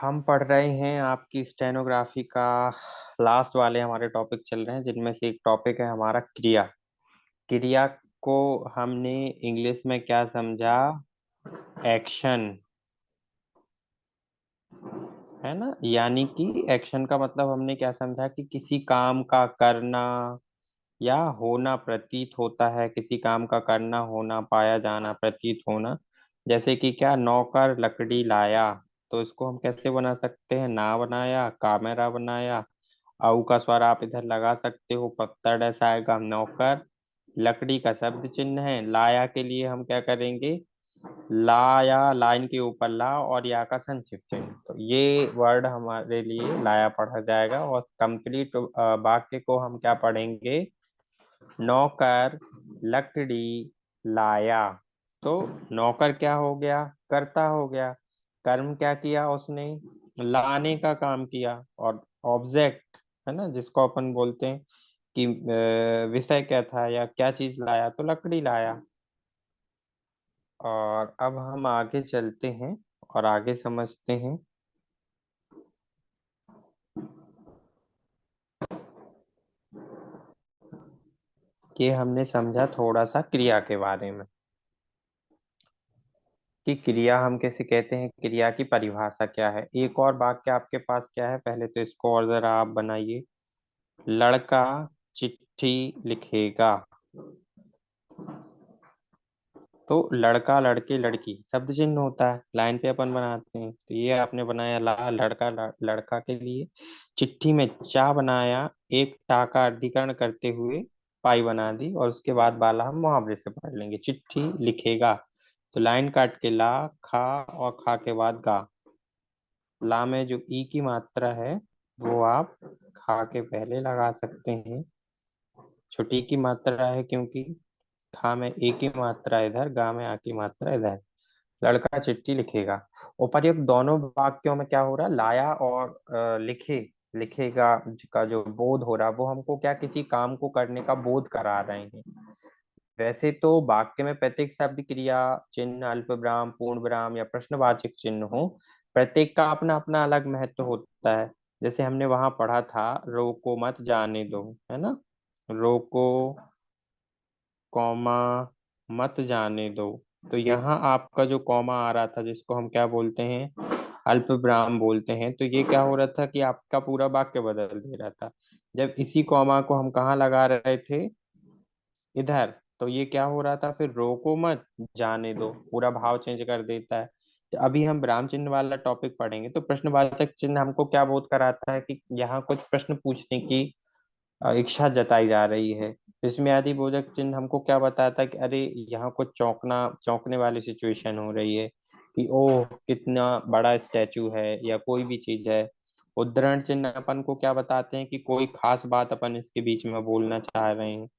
हम पढ़ रहे हैं आपकी स्टेनोग्राफी का लास्ट वाले हमारे टॉपिक चल रहे हैं जिनमें से एक टॉपिक है हमारा क्रिया। क्रिया को हमने इंग्लिश में क्या समझा? एक्शन, है ना। यानी कि एक्शन का मतलब हमने क्या समझा कि किसी काम का करना या होना प्रतीत होता है, किसी काम का करना, होना, पाया जाना, प्रतीत होना। जैसे कि क्या, नौकर लकड़ी लाया। तो इसको हम कैसे बना सकते हैं? ना बनाया, कामेरा बनाया। आऊ का स्वर आप इधर लगा सकते हो, पत्ता ऐसा आएगा। नौकर लकड़ी का शब्द चिन्ह है, लाया के लिए हम क्या करेंगे? लाया, लाइन के ऊपर ला और या का संक्षिप्त चिन्ह। तो ये वर्ड हमारे लिए लाया पढ़ा जाएगा। और कंप्लीट वाक्य को हम क्या पढ़ेंगे? नौकर लकड़ी लाया। तो नौकर क्या हो गया? कर्ता हो गया। कर्म क्या किया उसने? लाने का काम किया। और ऑब्जेक्ट, है ना, जिसको अपन बोलते हैं कि विषय क्या था या क्या चीज लाया, तो लकड़ी लाया। और अब हम आगे चलते हैं और आगे समझते हैं कि हमने समझा थोड़ा सा क्रिया के बारे में कि क्रिया हम कैसे कहते हैं, क्रिया की परिभाषा क्या है। एक और वाक्य आपके पास क्या है, पहले तो इसको और जरा आप बनाइए। लड़का चिट्ठी लिखेगा। तो लड़का, लड़के, लड़की शब्द चिन्ह होता है, लाइन पे अपन बनाते हैं। तो ये आपने बनाया ला, लड़का लड़का के लिए। चिट्ठी में चा बनाया, एक टा का अधिकरण करते हुए पाई बना दी, और उसके बाद वाला हम मुहावरे से पढ़ लेंगे। चिट्ठी लिखेगा, तो लाइन काट के ला, खा और खा के बाद गा। ला में जो ई की मात्रा है वो आप खा के पहले लगा सकते हैं, छुट्टी की मात्रा है क्योंकि। खा में ए की मात्रा इधर, गा में आ की मात्रा इधर। लड़का चिट्ठी लिखेगा। उपर्युक्त दोनों वाक्यों में क्या हो रहा है? लाया और लिखे, लिखेगा का जो बोध हो रहा है वो हमको क्या, किसी काम को करने का बोध करा रहे हैं। वैसे तो वाक्य में प्रत्येक शब्द, क्रिया, चिन्ह, अल्प विराम, पूर्ण विराम या प्रश्नवाचक चिन्ह हो, प्रत्येक का अपना अपना अलग महत्व होता है। जैसे हमने वहां पढ़ा था, रोको मत जाने दो, है ना। रोको, कॉमा, मत जाने दो। तो यहाँ आपका जो कॉमा आ रहा था जिसको हम क्या बोलते हैं? अल्प विराम बोलते हैं। तो ये क्या हो रहा था कि आपका पूरा वाक्य बदल दे रहा था। जब इसी कॉमा को हम कहाँ लगा रहे थे? इधर। तो ये क्या हो रहा था फिर? रोको मत जाने दो, पूरा भाव चेंज कर देता है। तो अभी हम विराम चिन्ह वाला टॉपिक पढ़ेंगे। तो प्रश्नवाचक चिन्ह हमको क्या बोध कराता है कि यहाँ कुछ प्रश्न पूछने की इच्छा जताई जा रही है। तो इसमें आदि बोधक चिन्ह हमको क्या बताता है कि अरे यहाँ कुछ चौंकने वाली सिचुएशन हो रही है, कि ओह कितना बड़ा स्टैचू है या कोई भी चीज है। उद्धरण चिन्ह अपन को क्या बताते हैं कि कोई खास बात अपन इसके बीच में बोलना चाह रहे हैं।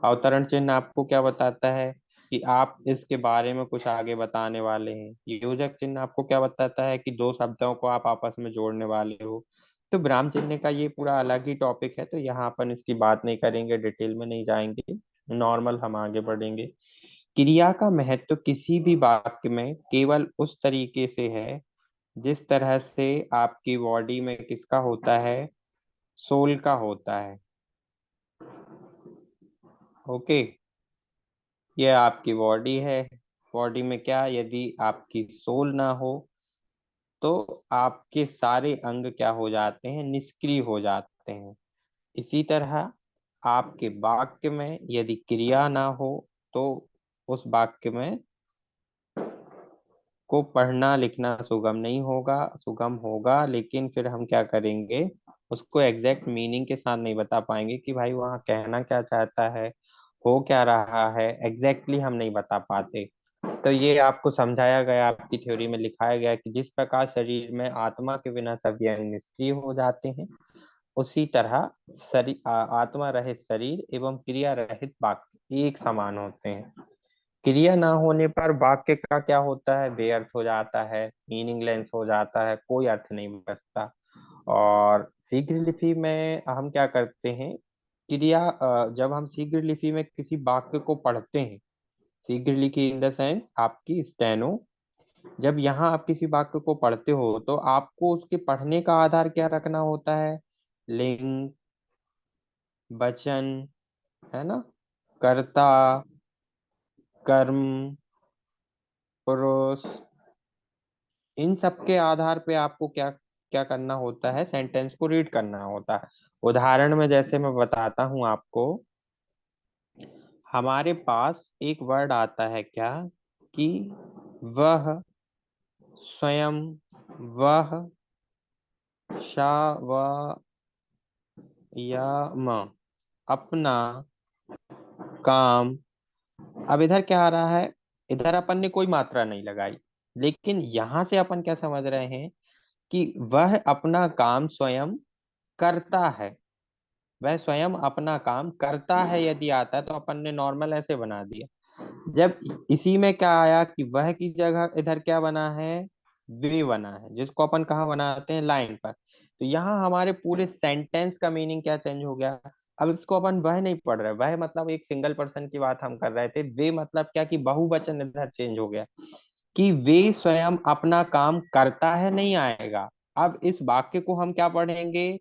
अवतरण चिन्ह आपको क्या बताता है कि आप इसके बारे में कुछ आगे बताने वाले हैं। योजक चिन्ह आपको क्या बताता है कि दो शब्दों को आप आपस में जोड़ने वाले हो। तो विराम चिन्ह का ये पूरा अलग ही टॉपिक है, तो यहाँ अपन इसकी बात नहीं करेंगे, डिटेल में नहीं जाएंगे, नॉर्मल हम आगे बढ़ेंगे। क्रिया का महत्व किसी भी वाक्य में केवल उस तरीके से है जिस तरह से आपकी बॉडी में किसका होता है? सोल का होता है। ओके, ये आपकी बॉडी है। बॉडी में क्या, यदि आपकी सोल ना हो तो आपके सारे अंग क्या हो जाते हैं? निष्क्रिय हो जाते हैं। इसी तरह आपके वाक्य में यदि क्रिया ना हो तो उस वाक्य में को पढ़ना लिखना सुगम नहीं होगा। सुगम होगा लेकिन फिर हम क्या करेंगे? उसको एग्जैक्ट मीनिंग के साथ नहीं बता पाएंगे कि भाई वहाँ कहना क्या चाहता है, हो क्या रहा है, एग्जैक्टली हम नहीं बता पाते। तो ये आपको समझाया गया, आपकी थ्योरी में लिखाया गया कि जिस प्रकार शरीर में आत्मा के बिना सभी अंग निष्क्रिय हो जाते हैं, उसी तरह आत्मा रहित शरीर एवं क्रिया रहित वाक्य एक समान होते हैं। क्रिया ना होने पर वाक्य का क्या होता है? बेअर्थ हो जाता है, मीनिंगलेस हो जाता है, कोई अर्थ नहीं बचता। और शीघ्र लिपि में हम क्या करते हैं? क्रिया, जब हम शीघ्र लिपि में किसी वाक्य को पढ़ते हैं, शीघ्र लिपि इन द सेंस आपकी स्टेनो, जब यहाँ आप किसी वाक्य को पढ़ते हो तो आपको उसके पढ़ने का आधार क्या रखना होता है? लिंग, वचन, है ना, कर्ता, कर्म, पुरुष, इन सब के आधार पे आपको क्या क्या करना होता है? सेंटेंस को रीड करना होता है। उदाहरण में जैसे मैं बताता हूं आपको, हमारे पास एक वर्ड आता है क्या, कि वह, स्वयं, वह, श, व, या, म, अपना, काम। अब इधर क्या आ रहा है? इधर अपन ने कोई मात्रा नहीं लगाई, लेकिन यहां से अपन क्या समझ रहे हैं कि वह अपना काम स्वयं करता है। वह स्वयं अपना काम करता है यदि आता है तो अपन ने नॉर्मल ऐसे बना दिया। जब इसी में क्या आया कि वह की जगह इधर क्या बना है? वे बना है, जिसको अपन कहाँ बनाते हैं? लाइन पर। तो यहाँ हमारे पूरे सेंटेंस का मीनिंग क्या चेंज हो गया? अब इसको अपन वह नहीं पढ़ रहे, वह मतलब एक सिंगल पर्सन की बात हम कर रहे थे, वे मतलब क्या कि बहुवचन इधर चेंज हो गया, कि वे स्वयं अपना काम करता है नहीं आएगा। अब इस वाक्य को हम क्या पढ़ेंगे?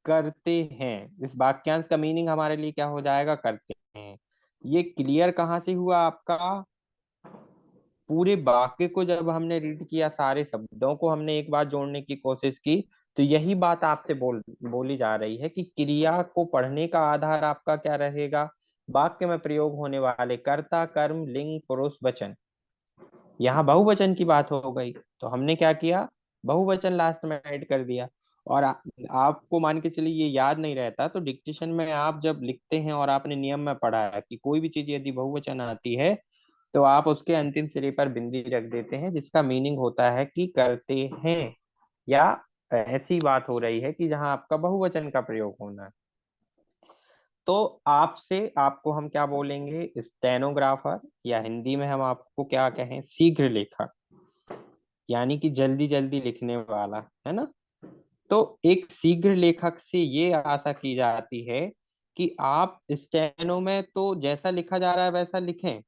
करते हैं। इस वाक्यांश का मीनिंग हमारे लिए क्या हो जाएगा? करते हैं। ये क्लियर कहाँ से हुआ आपका? पूरे वाक्य को जब हमने रीड किया, सारे शब्दों को हमने एक बार जोड़ने की कोशिश की, तो यही बात आपसे बोली जा रही है कि क्रिया को पढ़ने का आधार आपका क्या रहेगा? वाक्य में प्रयोग होने वाले कर्ता, कर्म, लिंग, पुरुष, वचन। यहाँ बहुवचन की बात हो गई, तो हमने क्या किया? बहुवचन लास्ट में ऐड कर दिया। और आपको मान के चलिए ये याद नहीं रहता, तो डिक्टेशन में आप जब लिखते हैं और आपने नियम में पढ़ा है कि कोई भी चीज यदि बहुवचन आती है तो आप उसके अंतिम सिरे पर बिंदी रख देते हैं, जिसका मीनिंग होता है कि करते हैं, या ऐसी बात हो रही है कि जहां आपका बहुवचन का प्रयोग होना है। तो आपसे आपको हम क्या बोलेंगे? स्टेनोग्राफर, या हिंदी में हम आपको क्या कहें? शीघ्र लेखक, यानी कि जल्दी जल्दी लिखने वाला, है ना। तो एक शीघ्र लेखक से ये आशा की जाती है कि आप स्टेनो में तो जैसा लिखा जा रहा है वैसा लिखें,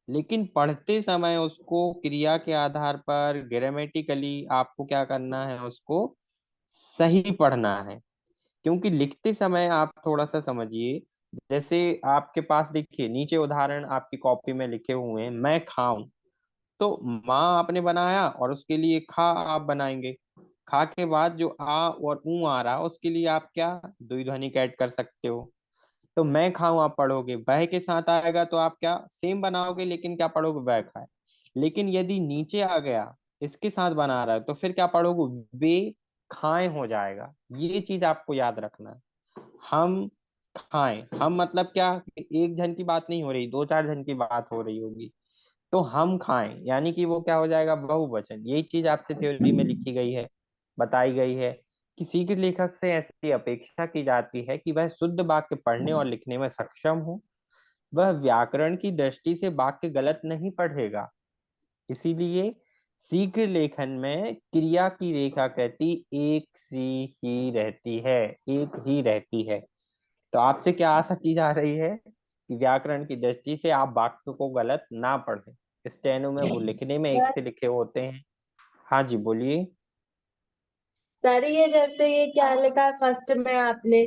लेकिन पढ़ते समय उसको क्रिया के आधार पर ग्रामेटिकली आपको क्या करना है? उसको सही पढ़ना है। क्योंकि लिखते समय आप थोड़ा सा समझिए, जैसे आपके पास देखिए नीचे उदाहरण आपकी कॉपी में लिखे हुए हैं, मैं खाऊं। तो माँ आपने बनाया और उसके लिए खा आप बनाएंगे। खा के बाद जो आ और ऊ आ रहा उसके लिए आप क्या द्विध्वनिक ऐड कर सकते हो? तो मैं खाऊं आप पढ़ोगे, वह के साथ आएगा तो आप क्या सेम बनाओगे, लेकिन क्या पढ़ोगे? वह खाए। लेकिन यदि नीचे आ गया, इसके साथ बना रहा है, तो फिर क्या पढ़ोगे? वे खाएं हो जाएगा। ये चीज आपको याद रखना है। हम खाएं, हम मतलब क्या कि एक जन की बात नहीं हो रही, दो चार जन की बात हो रही होगी। तो हम खाएं यानी कि वो क्या हो जाएगा? बहुवचन। यही चीज आपसे थ्योरी में लिखी गई है, बताई गई है। किसी के लेखक से ऐसी अपेक्षा की जाती है कि वह शुद्ध वाक्य पढ़ने और लिखने में सक्षम हो। वह व्याकरण की दृष्टि से वाक्य गलत नहीं पढ़ेगा। इसीलिए शीघ्र लेखन में क्रिया की रेखा कहती एक सी ही रहती है, एक ही रहती है। तो आपसे क्या आशा की जा रही है कि व्याकरण की दृष्टि से आप वाक्य को गलत ना पढ़ें। स्टेनो में वो लिखने में एक सर से लिखे होते हैं। हाँ जी, बोलिए। सर, ये जैसे ये क्या लिखा है फर्स्ट में आपने,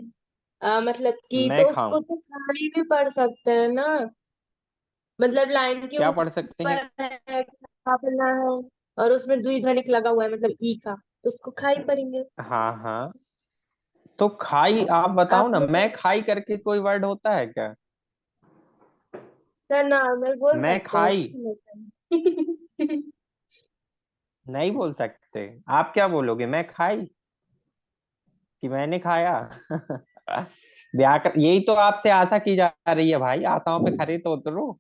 मतलब कि मैं तो खाऊं, उसको तो खाली भी पढ़ सकते हैं ना। मतलब लाइन के क्या पढ़ सकते हैं? ऊपर है खाना है और उसमें द्विध्वनिक लगा हुआ है, मतलब ई का, तो उसको खाई पढ़ेंगे। हाँ हाँ, तो खाई आप बताओ ना, आपने मैं खाई करके कोई वर्ड होता है क्या? सर नॉर्मल बोल मैं सकते खाई हैं। नहीं बोल सकते। आप क्या बोलोगे? मैं खाई कि मैंने खाया? व्याकरण, यही तो आपसे आशा की जा रही है भाई, आशाओं पे खरे तो उतरो,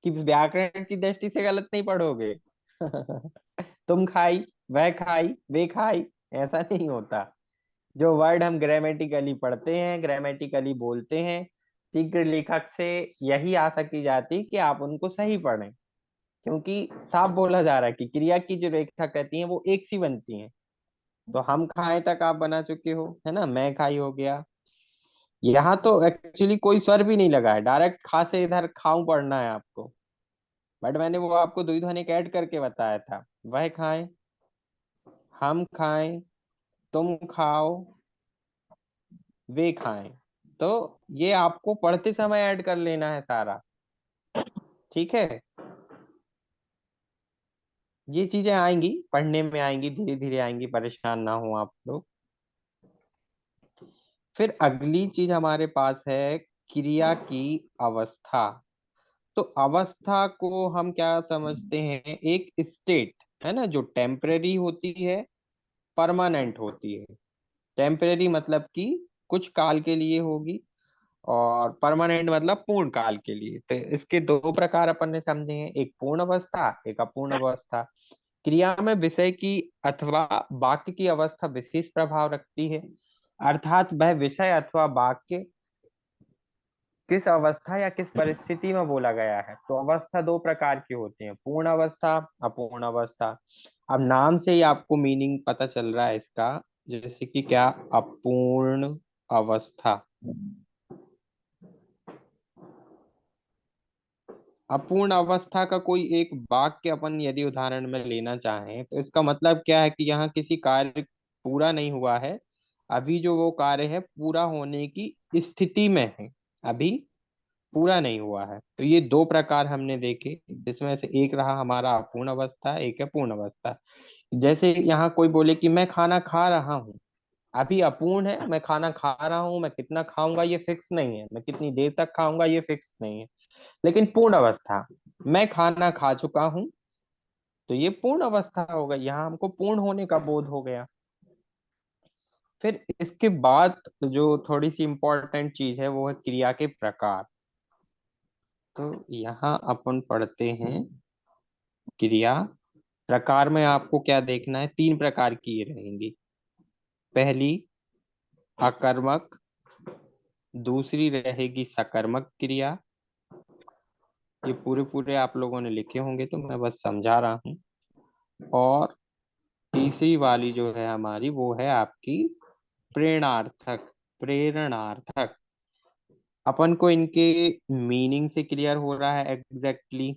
कि व्याकरण की दृष्टि से गलत नहीं पढ़ोगे। तुम खाई, वह खाई, वे खाई, ऐसा नहीं होता। जो वर्ड हम ग्रामेटिकली पढ़ते हैं, ग्रामेटिकली बोलते हैं, शीघ्र लेखक से यही आशा की जाती कि आप उनको सही पढ़ें। क्योंकि साफ बोला जा रहा है कि क्रिया की जो रेखा कहती है वो एक सी बनती है। तो हम खाए तक आप बना चुके हो, है ना, मैं खाई हो गया। यहाँ तो एक्चुअली कोई स्वर भी नहीं लगा है, डायरेक्ट खा से इधर खाऊं पढ़ना है आपको। बट मैंने वो आपको द्विध्वनिक ऐड करके बताया था। वह खाएं, हम खाएं, तुम खाओ, वे खाएं। तो ये आपको पढ़ते समय ऐड कर लेना है सारा। ठीक है, ये चीजें आएंगी, पढ़ने में आएंगी, धीरे धीरे आएंगी, परेशान ना हो आप लोग। फिर अगली चीज हमारे पास है क्रिया की अवस्था। तो अवस्था को हम क्या समझते हैं, एक स्टेट है ना, जो टेम्परेरी होती है, परमानेंट होती है। टेम्परेरी मतलब कि कुछ काल के लिए होगी, और परमानेंट मतलब पूर्ण काल के लिए। तो इसके दो प्रकार अपन ने समझे हैं, एक पूर्ण अवस्था, एक अपूर्ण अवस्था। क्रिया में विषय की अथवा वाक्य की अवस्था विशेष प्रभाव रखती है, अर्थात वह विषय अथवा वाक्य किस अवस्था या किस परिस्थिति में बोला गया है। तो अवस्था दो प्रकार की होती है, पूर्ण अवस्था, अपूर्ण अवस्था। अब नाम से ही आपको मीनिंग पता चल रहा है इसका, जैसे कि क्या, अपूर्ण अवस्था। अपूर्ण अवस्था का कोई एक वाक्य अपन यदि उदाहरण में लेना चाहें, तो इसका मतलब क्या है कि यहाँ किसी कार्य पूरा नहीं हुआ है, अभी जो वो कार्य है पूरा होने की स्थिति में है, अभी पूरा नहीं हुआ है। तो ये दो प्रकार हमने देखे, जिसमें से एक रहा हमारा अपूर्ण अवस्था, एक है पूर्ण अवस्था। जैसे यहाँ कोई बोले कि मैं खाना खा रहा हूँ, अभी अपूर्ण है, मैं खाना खा रहा हूँ, मैं कितना खाऊंगा ये फिक्स नहीं है, मैं कितनी देर तक खाऊंगा ये फिक्स नहीं है। लेकिन पूर्ण अवस्था, मैं खाना खा चुका हूं, तो ये पूर्ण अवस्था हो गई, यहाँ हमको पूर्ण होने का बोध हो गया। फिर इसके बाद जो थोड़ी सी इंपॉर्टेंट चीज है वो है क्रिया के प्रकार। तो यहाँ अपन पढ़ते हैं क्रिया प्रकार में आपको क्या देखना है, तीन प्रकार की ये रहेंगी। पहली अकर्मक, दूसरी रहेगी सकर्मक क्रिया। ये पूरे पूरे आप लोगों ने लिखे होंगे, तो मैं बस समझा रहा हूँ। और तीसरी वाली जो है हमारी, वो है आपकी प्रेरणार्थक। प्रेरणार्थक, अपन को इनके मीनिंग से क्लियर हो रहा है एग्जैक्टली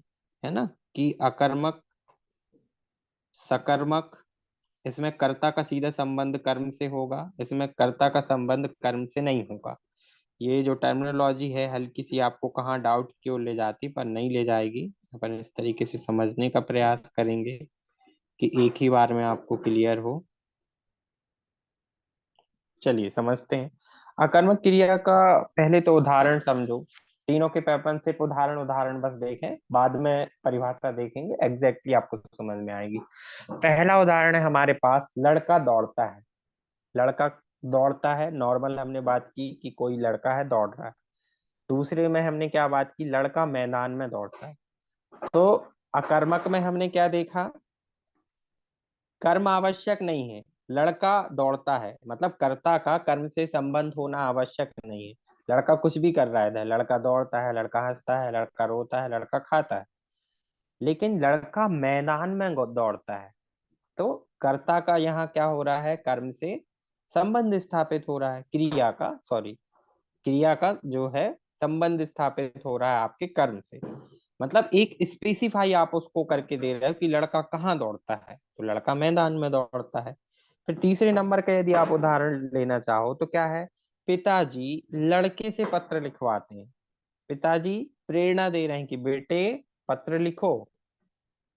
है ना, कि अकर्मक, सकर्मक, इसमें कर्ता का सीधा संबंध कर्म से होगा, इसमें कर्ता का संबंध कर्म से नहीं होगा। ये जो टर्मिनोलॉजी है हल्की सी आपको कहाँ डाउट की ओर ले जाती, पर नहीं ले जाएगी। अपन इस तरीके से समझने का प्रयास करेंगे कि एक ही बार में आपको क्लियर हो। चलिए समझते हैं। अकर्मक क्रिया का पहले तो उदाहरण समझो। तीनों के पेपर सिर्फ उदाहरण उदाहरण बस देखें, बाद में परिभाषा देखेंगे, एग्जैक्टली आपको समझ में आएगी। पहला उदाहरण है हमारे पास, लड़का दौड़ता है। लड़का दौड़ता है, नॉर्मल हमने बात की कि कोई लड़का है दौड़ रहा है। दूसरे में हमने क्या बात की, लड़का मैदान में दौड़ता है। तो अकर्मक में हमने क्या देखा, कर्म आवश्यक नहीं है, लड़का दौड़ता है मतलब कर्ता का कर्म से संबंध होना आवश्यक नहीं है। लड़का कुछ भी कर रहा है, लड़का दौड़ता है, लड़का हंसता है, लड़का रोता है, लड़का खाता है। लेकिन लड़का मैदान में दौड़ता है, तो कर्ता का यहाँ क्या हो रहा है, कर्म से संबंध स्थापित हो रहा है, क्रिया का, सॉरी, क्रिया का जो है संबंध स्थापित हो रहा है आपके कर्म से। मतलब एक स्पेसिफाई आप उसको करके दे रहे हो कि लड़का कहाँ दौड़ता है, तो लड़का मैदान में दौड़ता है। फिर तीसरे नंबर का यदि आप उदाहरण लेना चाहो तो क्या है, पिताजी लड़के से पत्र लिखवाते हैं। पिताजी प्रेरणा दे रहे हैं कि बेटे पत्र लिखो।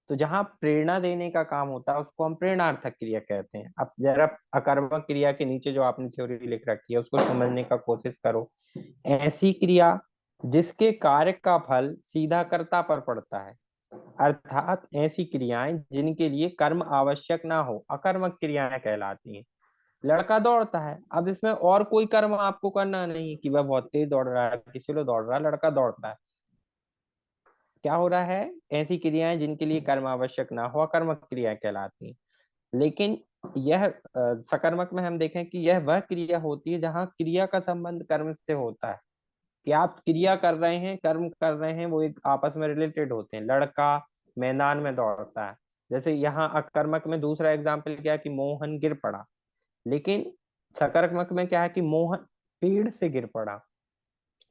तो जहां प्रेरणा देने का काम होता है उसको हम प्रेरणार्थक क्रिया कहते हैं। अब जरा अकर्मक क्रिया के नीचे जो आपने थ्योरी लिख रखी है उसको समझने का कोशिश करो। ऐसी क्रिया जिसके कार्य का फल सीधा कर्ता पर पड़ता है, अर्थात ऐसी क्रियाएं जिनके लिए कर्म आवश्यक ना हो, अकर्मक क्रियाएं कहलाती हैं। लड़का दौड़ता है, अब इसमें और कोई कर्म आपको करना नहीं है कि वह बहुत तेज दौड़ रहा है कि स्लो दौड़ रहा है, लड़का दौड़ता है। क्या हो रहा है, ऐसी क्रियाएं जिनके लिए कर्म आवश्यक ना हो अकर्मक क्रियाएं कहलाती हैं। लेकिन यह सकर्मक में हम देखें कि यह वह क्रिया होती है जहां क्रिया का संबंध कर्म से होता है, कि आप क्रिया कर रहे हैं, कर्म कर रहे हैं, वो एक आपस में रिलेटेड होते हैं। लड़का मैदान में दौड़ता है, जैसे यहाँ अकर्मक में दूसरा एग्जाम्पल क्या है कि मोहन गिर पड़ा। लेकिन सकर्मक में क्या है कि मोहन पेड़ से गिर पड़ा।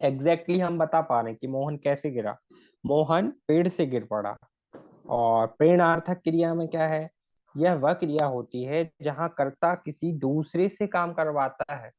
एग्जैक्टली हम बता पा रहे हैं कि मोहन कैसे गिरा। मोहन पेड़ से गिर पड़ा। और प्रेरणार्थक क्रिया में क्या है? यह वह क्रिया होती है जहां कर्ता किसी दूसरे से काम करवाता है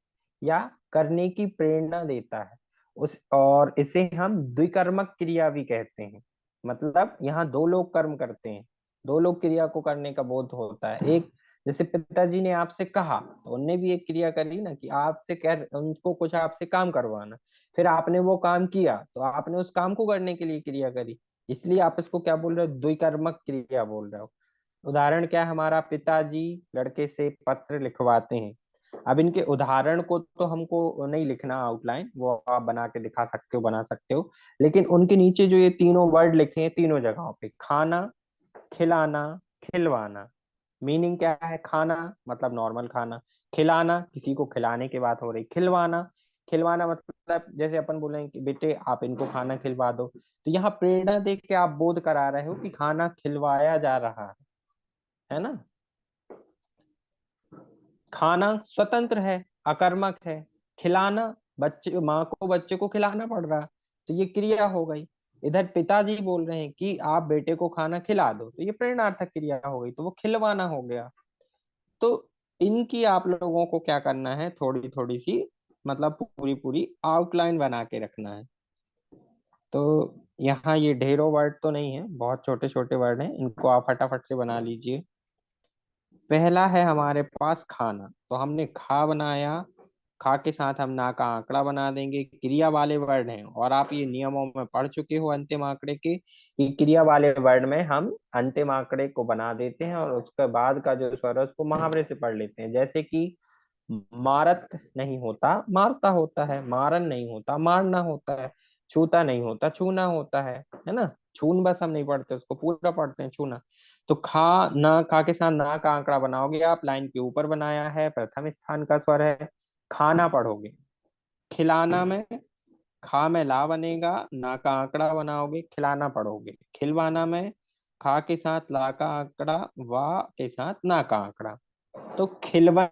या करने की प्रेरणा देता है उस, और इसे हम द्विकर्मक क्रिया भी कहते हैं। मतलब यहाँ दो लोग कर्म करते हैं, दो लोग क्रिया को करने का बोध होता है। एक, जैसे पिताजी ने आपसे कहा तो उनने भी एक क्रिया करी ना, कि आपसे कह उनको कुछ आपसे काम करवाना, फिर आपने वो काम किया तो आपने उस काम को करने के लिए क्रिया करी। इसलिए आप इसको क्या बोल रहे हो? द्विकर्मक क्रिया बोल रहे हो। उदाहरण क्या है हमारा? पिताजी लड़के से पत्र लिखवाते हैं। अब इनके उदाहरण को तो हमको नहीं लिखना आउटलाइन, वो आप बना के दिखा सकते हो, बना सकते हो। लेकिन उनके नीचे जो ये तीनों वर्ड लिखे हैं तीनों जगहों पे, खाना, खिलाना, खिलवाना। मीनिंग क्या है? खाना मतलब नॉर्मल खाना, खिलाना किसी को खिलाने की बात हो रही, खिलवाना, खिलवाना मतलब जैसे अपन बोलें कि बेटे आप इनको खाना खिलवा दो, तो यहाँ प्रेरणा दे के आप बोध करा रहे हो कि खाना खिलवाया जा रहा है ना। खाना स्वतंत्र है, अकर्मक है। खिलाना, बच्चे माँ को बच्चे को खिलाना पड़ रहा है, तो ये क्रिया हो गई। इधर पिताजी बोल रहे हैं कि आप बेटे को खाना खिला दो, तो ये प्रेरणार्थक क्रिया हो गई, तो वो खिलवाना हो गया। तो इनकी आप लोगों को क्या करना है, थोड़ी थोड़ी सी, मतलब पूरी पूरी आउटलाइन बना के रखना है। तो यहाँ ये ढेरों वर्ड तो नहीं है, बहुत छोटे छोटे वर्ड हैं, इनको आप फटाफट से बना लीजिए। पहला है हमारे पास खाना, तो हमने खा बनाया। खा के साथ हम ना का आंकड़ा बना देंगे, क्रिया वाले वर्ड हैं, और आप ये नियमों में पढ़ चुके हो अंतिम आंकड़े के, कि क्रिया वाले वर्ड में हम अंतिम आंकड़े को बना देते हैं और उसके बाद का जो स्वर है उसको मुहावरे से पढ़ लेते हैं। जैसे कि मारत नहीं होता मारता होता है, मारन नहीं होता मारना होता है, छूता नहीं होता छूना होता है ना। छून बस हम नहीं पढ़ते, उसको पूरा पढ़ते हैं, छूना। तो खा, ना खा के साथ ना का आंकड़ा बनाओगे आप, लाइन के ऊपर बनाया है, प्रथम स्थान का स्वर है। खाना पढ़ोगे। खिलाना में खा में ला बनेगा, ना का आंकड़ा बनाओगे, खिलाना पढ़ोगे। खिलवाना में खा के साथ ला का आंकड़ा, वा के साथ ना का आंकड़ा। तो खिलवा